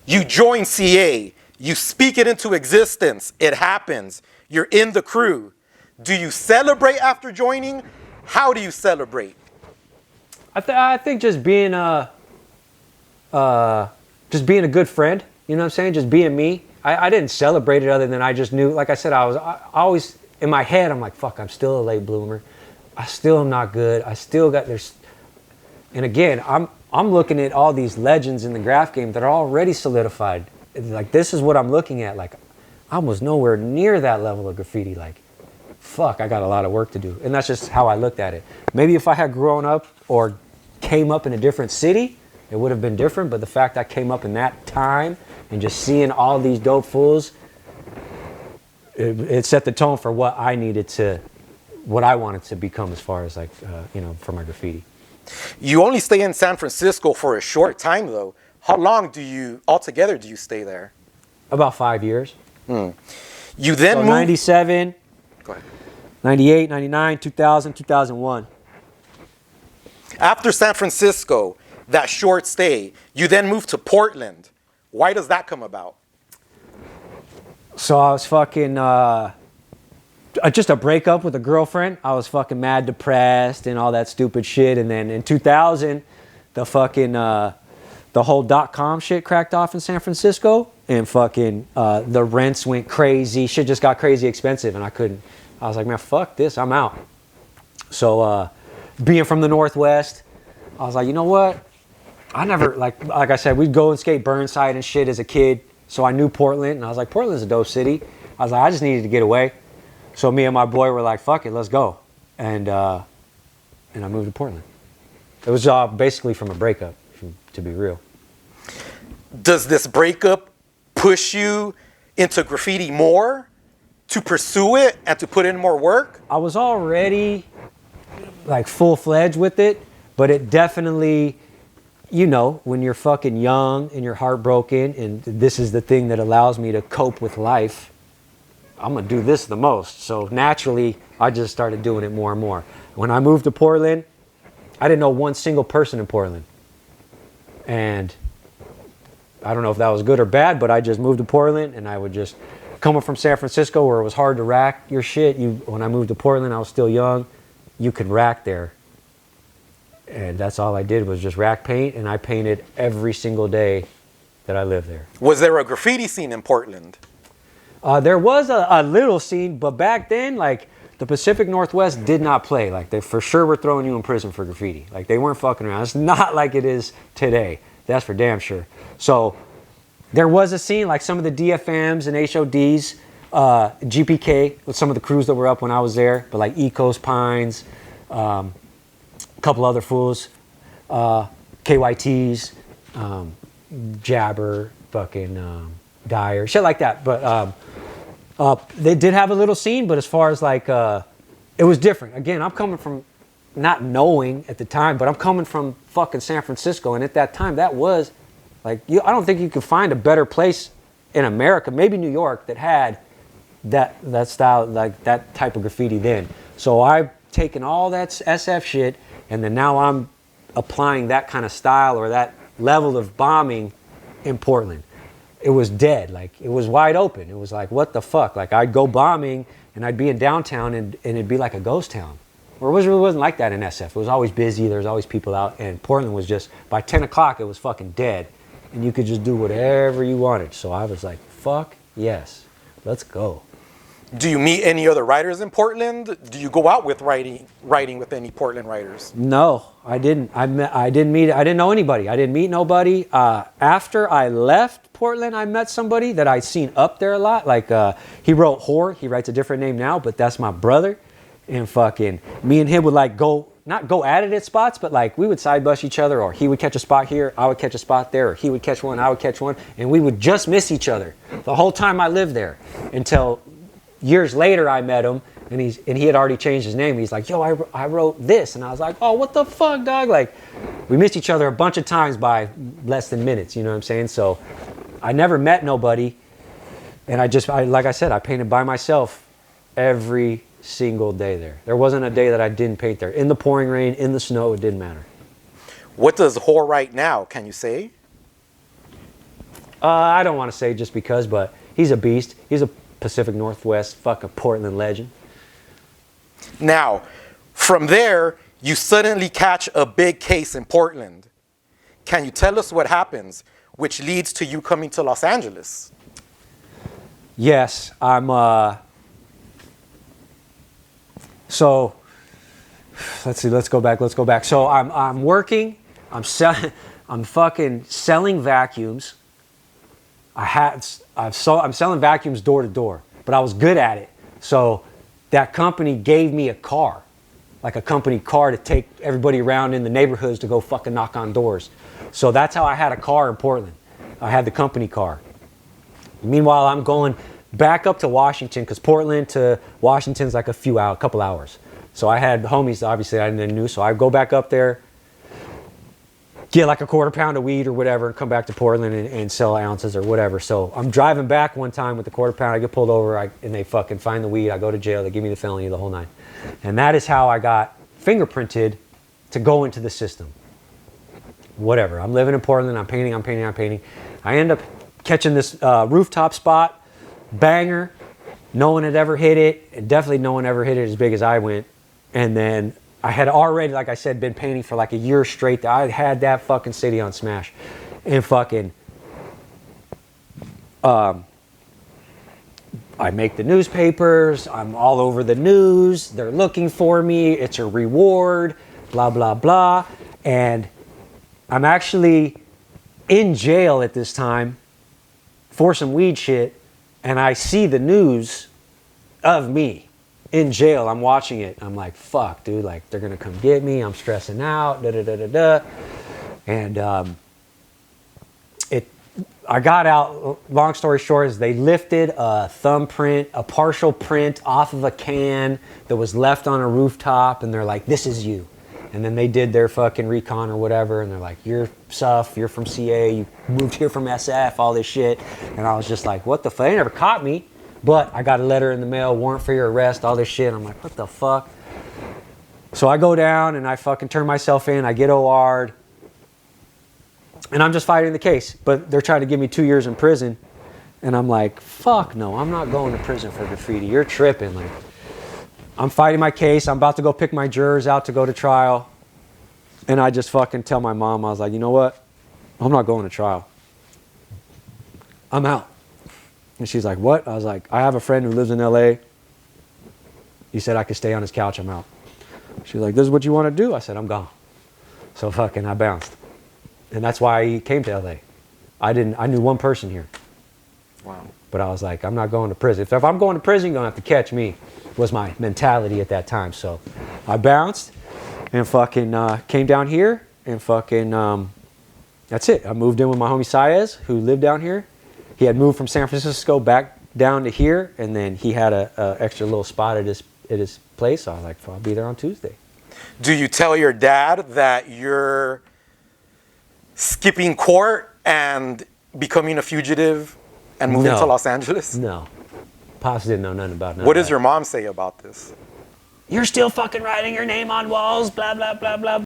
You join CA, you speak it into existence, it happens, you're in the crew. Do you celebrate after joining? How do you celebrate? I think just being a good friend, you know what I'm saying? Just being me. I didn't celebrate it other than I just knew, like I said, I always, in my head, I'm like, fuck, I'm still a late bloomer. I still am not good. I still got, and again, I'm looking at all these legends in the graph game that are already solidified. Like, this is what I'm looking at. Like, I was nowhere near that level of graffiti. Like, fuck, I got a lot of work to do. And that's just how I looked at it. Maybe if I had grown up or came up in a different city, it would have been different. But the fact I came up in that time and just seeing all these dope fools, it set the tone for what I wanted to become as far as like, for my graffiti. You only stay in San Francisco for a short time, though. How long altogether do you stay there? About 5 years. You then moved... 97, Go ahead. 98, 99, 2000, 2001. After San Francisco, that short stay, you then moved to Portland. Why does that come about? So I was fucking... just a breakup with a girlfriend. I was fucking mad depressed and all that stupid shit. And then in 2000, the fucking, the whole .com shit cracked off in San Francisco. And fucking, the rents went crazy. Shit just got crazy expensive and I was like, man, fuck this, I'm out. So, being from the Northwest, I was like, you know what? I never, like I said, we'd go and skate Burnside and shit as a kid. So I knew Portland and I was like, Portland's a dope city. I was like, I just needed to get away. So me and my boy were like, fuck it, let's go. And I moved to Portland. It was basically from a breakup, to be real. Does this breakup push you into graffiti more to pursue it and to put in more work? I was already like full-fledged with it, but it definitely, when you're fucking young and you're heartbroken and this is the thing that allows me to cope with life, I'm going to do this the most. So naturally, I just started doing it more and more. When I moved to Portland, I didn't know one single person in Portland. And I don't know if that was good or bad, but I just moved to Portland and I would just, coming from San Francisco where it was hard to rack your shit, when I moved to Portland, I was still young, you could rack there. And that's all I did was just rack paint, and I painted every single day that I lived there. Was there a graffiti scene in Portland? There was a little scene, but back then, like, the Pacific Northwest did not play. Like, they for sure were throwing you in prison for graffiti. Like, they weren't fucking around. It's not like it is today. That's for damn sure. So, there was a scene, like some of the DFMs and HODs, GPK, with some of the crews that were up when I was there, but like Ecos Pines, a couple other fools, KYTs, Jabber, fucking Dyer, shit like that. But they did have a little scene, but as far as like, it was different. Again, I'm coming from not knowing at the time, but I'm coming from fucking San Francisco. And at that time, that was like, I don't think you could find a better place in America, maybe New York, that had that style, like that type of graffiti then. So I've taken all that SF shit, and then now I'm applying that kind of style or that level of bombing in Portland. It was dead. Like, it was wide open. It was like, what the fuck? Like, I'd go bombing and I'd be in downtown and it'd be like a ghost town. Or it really wasn't like that in SF. It was always busy. There was always people out. And Portland was just, by 10 o'clock, it was fucking dead. And you could just do whatever you wanted. So I was like, fuck yes, let's go. Do you meet any other writers in Portland? Do you go out with writing with any Portland writers? No, I didn't. I didn't know anybody. I didn't meet nobody. After I left Portland, I met somebody that I'd seen up there a lot. Like, he wrote Whore. He writes a different name now, but that's my brother. And fucking, me and him would like not go at it at spots, but like we would side bust each other, or he would catch a spot here, I would catch a spot there, or he would catch one, I would catch one, and we would just miss each other the whole time I lived there until years later I met him, and he had already changed his name. He's like, yo, I wrote this. And I was like, oh, what the fuck, dog? Like, we missed each other a bunch of times by less than minutes, you know what I'm saying? So I never met nobody, and like I said, I painted by myself every single day there. There wasn't a day that I didn't paint there. In the pouring rain, in the snow, it didn't matter. What does Whore write now? Can you say? I don't want to say just because, but he's a beast. He's a Pacific Northwest fucking Portland legend. Now, from there, you suddenly catch a big case in Portland. Can you tell us what happens, which leads to you coming to Los Angeles? Yes, so let's see, let's go back. So I'm working, I'm fucking selling vacuums. I'm selling vacuums door to door, but I was good at it. So that company gave me a car, like a company car to take everybody around in the neighborhoods to go fucking knock on doors. So that's how I had a car in Portland. I had the company car. Meanwhile, I'm going back up to Washington, because Portland to Washington's like a couple hours. So I had homies, obviously I knew, so I go back up there, get like a quarter pound of weed or whatever, and come back to Portland and sell ounces or whatever. So I'm driving back one time with the quarter pound, I get pulled over, and they fucking find the weed, I go to jail, they give me the felony, the whole nine. And that is how I got fingerprinted to go into the system. Whatever, I'm living in Portland, I'm painting. I end up catching this rooftop spot, banger. No one had ever hit it, and definitely no one ever hit it as big as I went. And then I had already, like I said, been painting for like a year straight. I had that fucking city on smash. And fucking, I make the newspapers, I'm all over the news, they're looking for me, it's a reward, blah, blah, blah. And I'm actually in jail at this time for some weed shit, and I see the news of me in jail. I'm watching it. I'm like, fuck, dude, like they're gonna come get me. I'm stressing out, And I got out, long story short, is they lifted a thumbprint, a partial print off of a can that was left on a rooftop, and they're like, this is you. And then they did their fucking recon or whatever, and they're like, you're SUF, you're from CA, you moved here from SF, all this shit. And I was just like, what the fuck? They never caught me, but I got a letter in the mail, warrant for your arrest, all this shit. I'm like, what the fuck? So I go down and I fucking turn myself in, I get OR'd, and I'm just fighting the case. But they're trying to give me 2 years in prison. And I'm like, fuck no, I'm not going to prison for graffiti. You're tripping. Like, I'm fighting my case. I'm about to go pick my jurors out to go to trial. And I just fucking tell my mom, I was like, you know what? I'm not going to trial. I'm out. And she's like, what? I was like, I have a friend who lives in LA. He said I could stay on his couch. I'm out. She's like, this is what you want to do? I said, I'm gone. So fucking I bounced. And that's why I came to LA. I knew one person here. Wow. But I was like, I'm not going to prison. If I'm going to prison, you're going to have to catch me, was my mentality at that time. So I bounced and fucking came down here and fucking, that's it. I moved in with my homie Saez, who lived down here. He had moved from San Francisco back down to here, and then he had a extra little spot at his place. So I was like, I'll be there on Tuesday. Do you tell your dad that you're skipping court and becoming a fugitive and moving to Los Angeles? No. Pops didn't know nothing about it. What does your mom say about this? You're still fucking writing your name on walls, blah, blah, blah, blah.